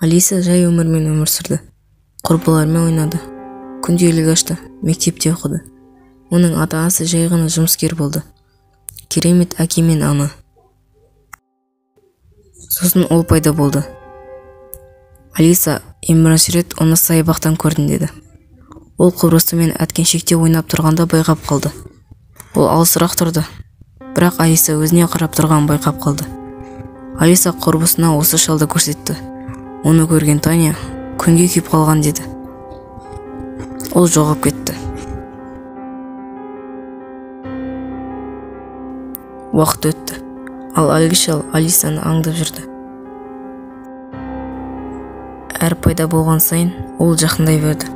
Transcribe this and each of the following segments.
Алиса жай өмірмен өмір сүрді. Құрбыларымен ойнады. Күнделік ашты, мектепте оқыды. Оның ата-анасы жай ғана жұмыскер болды. Керемет әке мен ана. Сосын ол пайда болды. Алиса бірінші рет оны саябақтан көрдім деді. Ол құрбысымен әткеншекте ойнап тұрғанда байқап қалды. Ол алысырақ тұрды. Бірақ Алиса өзіне қарап тұрғанын байқап қалды. Алиса құрбысына осы шалды көрсетті. Оны көрген Таня күнге күйіп қалған деді. Ол жоғалып кетті. Уақыт өтті. Ал әлгі шал Алисаны аңдып жүрді. Әр пайда болған сайын ол жақындай берді.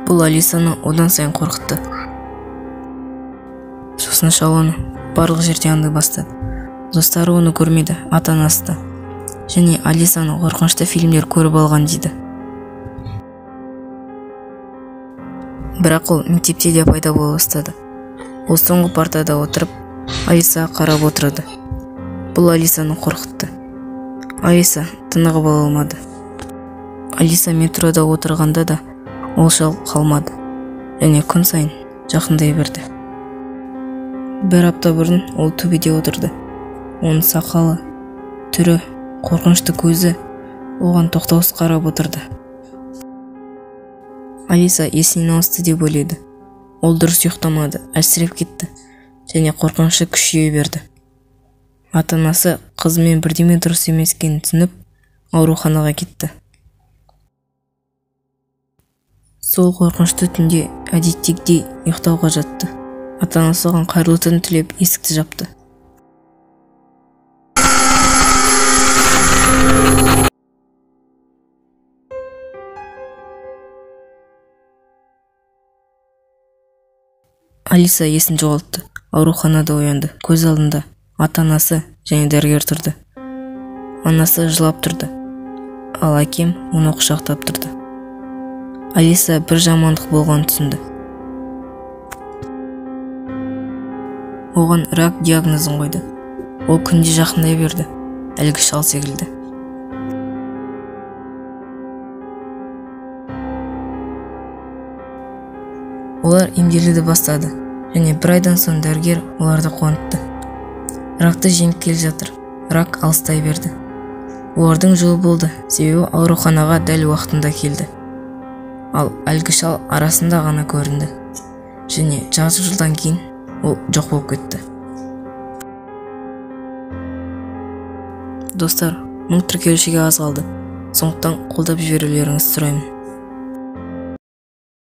Бұл Алисаны одан сайын қорқытты. Сосын шал оны барлық жерде аңдай бастады. Достары оны көрмеді, ата-анасы да. Және Алисаны қорқынышты фильмдер көріп алған дейді. Бірақ ол мектепте де пайда бола бастады. Ол соңғы партада отырып, Алисаға қарап отырды. Бұл Алисаны қорқытты. Алиса тынығып ала алмады. Алиса метрода отырғанда да ол шал қалмады. Және күн сайын жақындай берді. Бір апта бұрын ол төбеде отырды. Оның сақалы, түрі, қорқынышты көзі оған тоқтаусыз қарап отырды. Алиса есінен ауысты деп ойлады. Ол дұрыс ұйықтамады, әлсіреп кетті және қорқынышы күшейе берді. Ата-анасы қызымен бірдеме дұрыс емес екенін түсініп, ауруханаға кетті. Сол қорқынышты түнде әдеттегідей ұйықтауға жатты. Ата-анасы оған қайырлы түн тілеп есікті жапты. Алиса есін жоғалтты. Ауруханада оянды. Көз алдында ата-анасы және дәрігер тұрды. Анасы жылап тұрды. Ал әкем оны құшақтап тұрды. Алиса бір жамандық болғанын түсінді. Оған рак диагнозын қойды. Ол күнде жақындай берді. Әлгі шал секілді. Олар емделуді бастады. Және бір айдан соң дәрігер оларды қуантты. Ракты жеңіп келе жатыр. Рак алыстай берді. Олардың жолы болды, себебі ауруханаға дәл уақытында келді. Ал әлгі шал арасында ғана көрінді. Және жарты жылдан кейін ол жоқ болып кетті. Достар, мың тіркелушіге аз қалды. Сондықтан қолдап жіберулеріңізді сұраймын.